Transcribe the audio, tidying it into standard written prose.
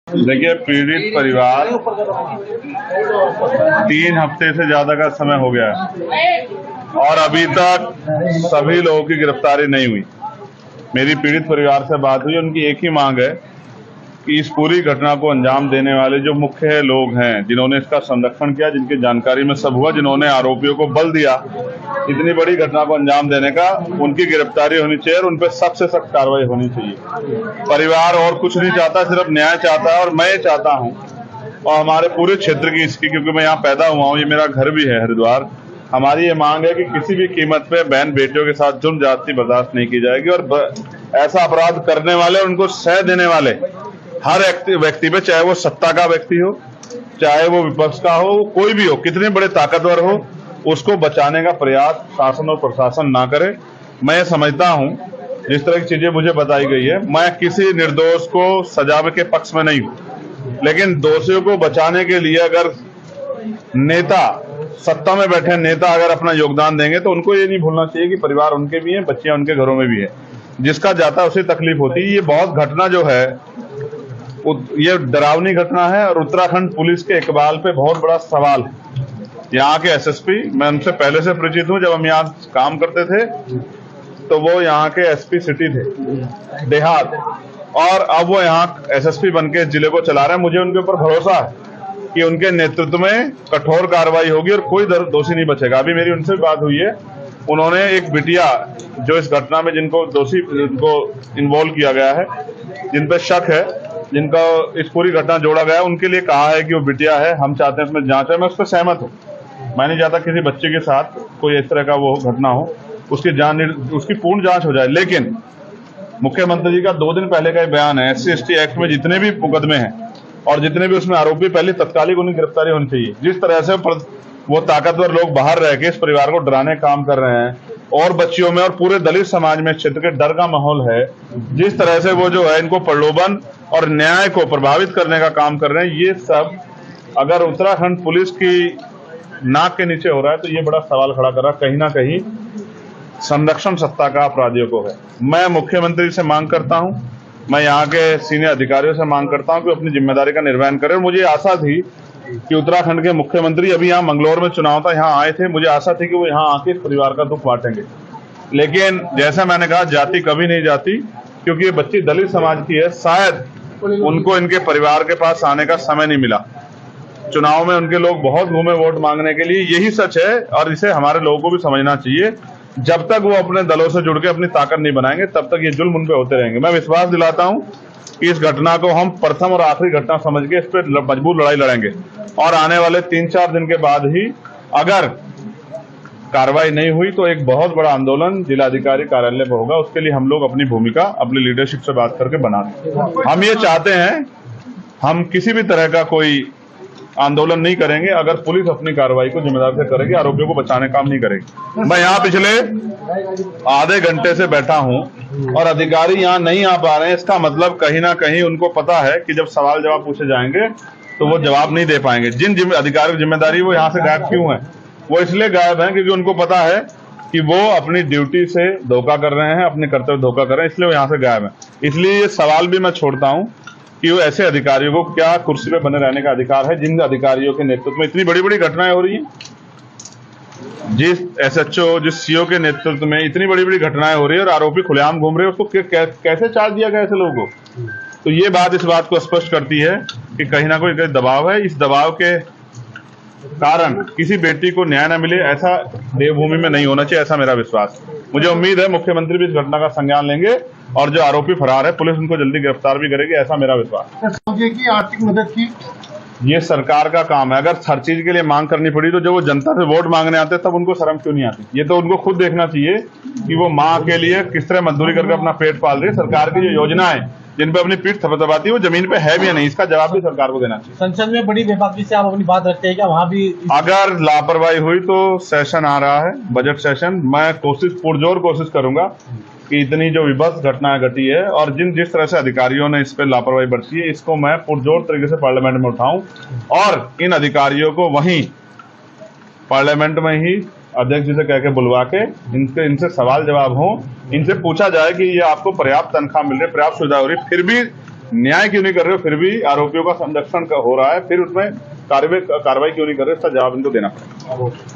देखिए, पीड़ित परिवार 3 हफ्ते से ज्यादा का समय हो गया है और अभी तक सभी लोगों की गिरफ्तारी नहीं हुई। मेरी पीड़ित परिवार से बात हुई, उनकी एक ही मांग है कि इस पूरी घटना को अंजाम देने वाले जो मुख्य लोग हैं, जिन्होंने इसका संरक्षण किया, जिनकी जानकारी में सब हुआ, जिन्होंने आरोपियों को बल दिया इतनी बड़ी घटना को अंजाम देने का, उनकी गिरफ्तारी होनी चाहिए और उन पर सख्त से सख्त कार्रवाई होनी चाहिए। परिवार और कुछ नहीं चाहता, सिर्फ न्याय चाहता है और मैं ये चाहता हूँ और हमारे पूरे क्षेत्र की इसकी, क्योंकि मैं यहाँ पैदा हुआ हूँ, ये मेरा घर भी है हरिद्वार। हमारी ये मांग है कि किसी भी कीमत पे बहन बेटियों के साथ जुल्म ज्यादती बर्दाश्त नहीं की जाएगी और ऐसा अपराध करने वाले, उनको सह देने वाले हर व्यक्ति पे, चाहे वो सत्ता का व्यक्ति हो, चाहे वो विपक्ष का हो, कोई भी हो, कितने बड़े ताकतवर हो, उसको बचाने का प्रयास शासन और प्रशासन ना करे। मैं समझता हूं जिस तरह की चीजें मुझे बताई गई है, मैं किसी निर्दोष को सजा के पक्ष में नहीं हूं, लेकिन दोषियों को बचाने के लिए अगर नेता, सत्ता में बैठे नेता अगर अपना योगदान देंगे तो उनको ये नहीं भूलना चाहिए कि परिवार उनके भी हैं, बच्चियां उनके घरों में भी है। जिसका जाता है उसे तकलीफ होती है। ये बहुत घटना जो है ये डरावनी घटना है और उत्तराखंड पुलिस के इकबाल पे बहुत बड़ा सवाल है। यहाँ के एसएसपी, मैं उनसे पहले से परिचित हूँ, जब हम यहाँ काम करते थे तो वो यहाँ के एसपी सिटी थे देहात, और अब वो यहाँ एसएसपी बनके जिले को चला रहे हैं। मुझे उनके ऊपर भरोसा है कि उनके नेतृत्व में कठोर कार्रवाई होगी और कोई दोषी नहीं बचेगा। अभी मेरी उनसे बात हुई है, उन्होंने एक बिटिया जो इस घटना में जिनको इन्वॉल्व किया गया है, जिन पर शक है, जिनका इस पूरी घटना जोड़ा गया है, उनके लिए कहा है कि वो बिटिया है, हम चाहते हैं इसमें जांच है। मैं उस पर सहमत हूँ। मैं नहीं चाहता किसी बच्चे के साथ कोई इस तरह का वो घटना हो, उसकी पूर्ण जांच हो जाए। लेकिन मुख्यमंत्री जी का 2 दिन पहले का बयान है, SC/ST एक्ट में जितने भी मुकदमे हैं और जितने भी उसमें आरोपी, पहले तत्कालिक उनकी गिरफ्तारी होनी चाहिए। जिस तरह से वो ताकतवर लोग बाहर रह के इस परिवार को डराने काम कर रहे हैं और बच्चियों में और पूरे दलित समाज में क्षेत्र के डर का माहौल है, जिस तरह से वो जो है इनको प्रलोभन और न्याय को प्रभावित करने का काम कर रहे हैं, ये सब अगर उत्तराखंड पुलिस की नाक के नीचे हो रहा है तो ये बड़ा सवाल खड़ा कर रहा है। कहीं ना कहीं संरक्षण सत्ता का अपराधियों को है। मैं मुख्यमंत्री से मांग करता हूं, मैं यहाँ के सीनियर अधिकारियों से मांग करता हूं कि अपनी जिम्मेदारी का निर्वहन करें। मुझे आशा थी कि उत्तराखंड के मुख्यमंत्री अभी यहाँ मंगलौर में चुनाव था, यहाँ आए थे, मुझे आशा थी कि वो यहाँ आके इस परिवार का दुख बांटेंगे। लेकिन जैसा मैंने कहा, जाति कभी नहीं जाती, क्योंकि ये बच्ची दलित समाज की है। शायद उनको इनके परिवार के पास आने का समय नहीं मिला। चुनाव में उनके लोग बहुत घूमे वोट मांगने के लिए, यही सच है और इसे हमारे लोगों को भी समझना चाहिए। जब तक वो अपने दलों से जुड़ के अपनी ताकत नहीं बनाएंगे, तब तक ये जुल्म उन पे होते रहेंगे। मैं विश्वास दिलाता हूं कि इस घटना को हम प्रथम और आखिरी घटना समझ के इस पर मजबूत लड़ाई लड़ेंगे और आने वाले 3-4 दिन के बाद ही अगर कार्रवाई नहीं हुई तो एक बहुत बड़ा आंदोलन जिलाधिकारी कार्यालय पर होगा। उसके लिए हम लोग अपनी भूमिका अपनी लीडरशिप से बात करके बना दें। हम ये चाहते हैं, हम किसी भी तरह का कोई आंदोलन नहीं करेंगे अगर पुलिस अपनी कार्रवाई को जिम्मेदार से करेगी, आरोपियों को बचाने काम नहीं करेगी। मैं यहाँ पिछले आधे घंटे से बैठा हूँ और अधिकारी यहाँ नहीं आ पा रहे हैं। इसका मतलब कहीं ना कहीं उनको पता है कि जब सवाल जवाब पूछे जाएंगे तो वो जवाब नहीं दे पाएंगे। जिन अधिकारियों की जिम्मेदारी, वो यहाँ से गायब क्यों है? वो इसलिए गायब है क्योंकि उनको पता है कि वो अपनी ड्यूटी से धोखा कर रहे हैं, अपने कर्तव्य धोखा कर रहे हैं, इसलिए वो यहाँ से गायब है। इसलिए ये सवाल भी मैं छोड़ता हूँ कि वो ऐसे अधिकारियों को क्या कुर्सी पे बने रहने का अधिकार है, जिन अधिकारियों के नेतृत्व में इतनी बड़ी बड़ी घटनाएं हो रही हैं, जिस SHO, जिस CO के नेतृत्व में इतनी बड़ी बड़ी घटनाएं हो रही है और आरोपी खुलेआम घूम रहे हैं, उसको कैसे चार्ज दिया गया ऐसे लोगों को? तो ये बात इस बात को स्पष्ट करती है कि कहीं ना कोई दबाव है। इस दबाव के कारण किसी बेटी को न्याय न मिले, ऐसा देवभूमि में नहीं होना चाहिए, ऐसा मेरा विश्वास। मुझे उम्मीद है मुख्यमंत्री भी इस घटना का संज्ञान लेंगे और जो आरोपी फरार है, पुलिस उनको जल्दी गिरफ्तार भी करेगी, ऐसा मेरा विश्वास। की आर्थिक मदद की ये सरकार का काम है। अगर हर चीज के लिए मांग करनी पड़ी तो जब वो जनता से वोट मांगने आते तब उनको शर्म क्यों नहीं आती? ये तो उनको खुद देखना चाहिए कि वो माँ के लिए किस तरह मजदूरी करके अपना पेट पाल रही है। सरकार की जो योजनाएं जिन पे अपनी पीठ थपथपाती है, वो जमीन पे है भी या नहीं, इसका जवाब भी सरकार को देना चाहिए। संसद में बड़ी बेबाकी से आप अपनी बात रखते हैं क्या? वहाँ भी अगर लापरवाही हुई तो सेशन आ रहा है, बजट सेशन, मैं पुरजोर कोशिश करूंगा कि इतनी जो विभत्स घटनाएं घटी है और जिस तरह से अधिकारियों ने इस पर लापरवाही बरती है, इसको मैं पुरजोर तरीके से पार्लियामेंट में उठाऊं और इन अधिकारियों को वहीं पार्लियामेंट में ही अध्यक्ष जी से कह के बुलवा के इनसे सवाल जवाब हो, इनसे पूछा जाए कि ये आपको पर्याप्त तनख्वाह मिल रही है, पर्याप्त सुविधा हो रही है, फिर भी न्याय क्यों नहीं कर रहे हो, फिर भी आरोपियों का संरक्षण हो रहा है, फिर उसमें कार्रवाई क्यों नहीं कर रहे, इसका जवाब इनको देना पड़ेगा।